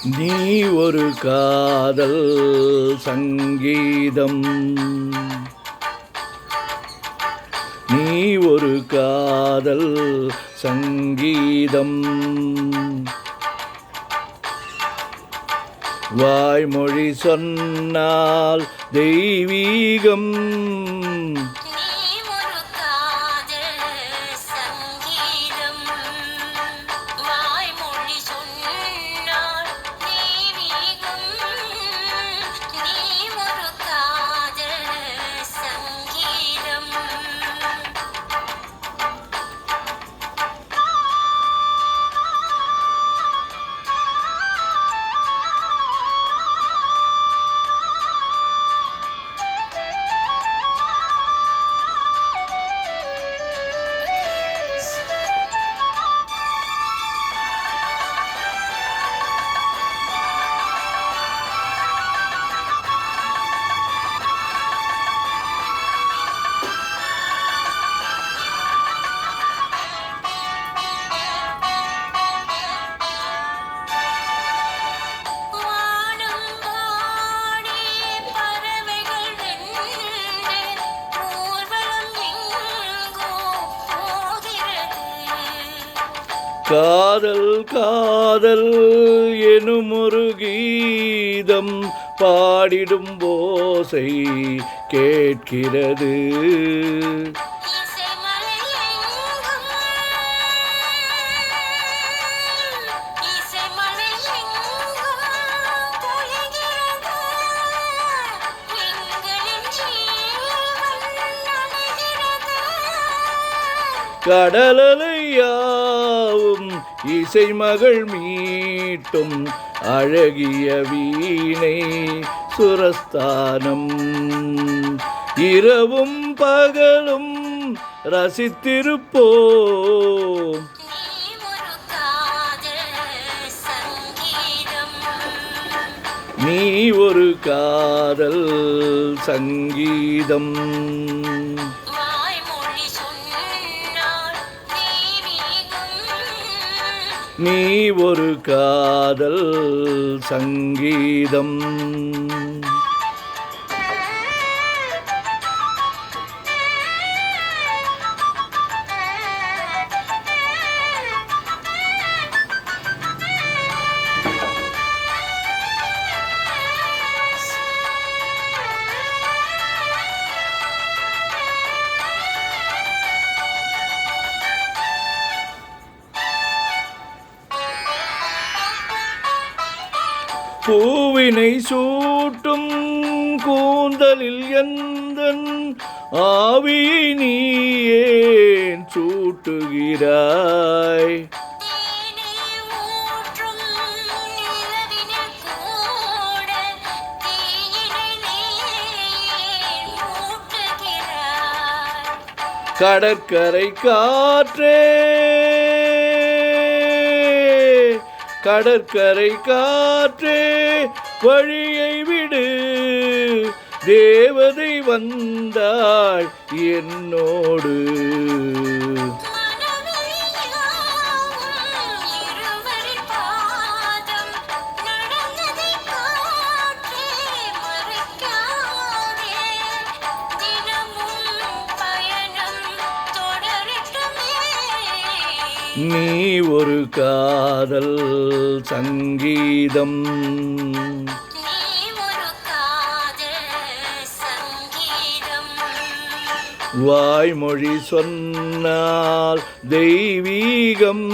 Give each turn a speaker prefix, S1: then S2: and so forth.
S1: நீ ஒரு காதல் சங்கீதம், நீ ஒரு காதல் சங்கீதம், வாய்மொழி சொன்னால் தெய்வீகம். காதல் காதல் எனும் ஒரு கீதம் பாடிடும் ஓசை கேட்கிறது. கடலலையாவும் இசை மகள் மீட்டும் அழகிய வீணை சுரஸ்தானம். இரவும் பகலும் ரசித்திருப்போம். நீ ஒரு காதல் சங்கீதம், நீ ஒரு காதல் சங்கீதம். பூவினை சூட்டும் கூந்தலில் எந்தன் ஆவியை நீ ஏன் சூட்டுகிறாய்? கடற்கரை காற்றே, கடற்கரை காற்றே வழியை விடு, தேவதை வந்தாள் என்னோடு. நீ ஒரு காதல் சங்கீதம், வாய்மொழி சொன்னால் தெய்வீகம்.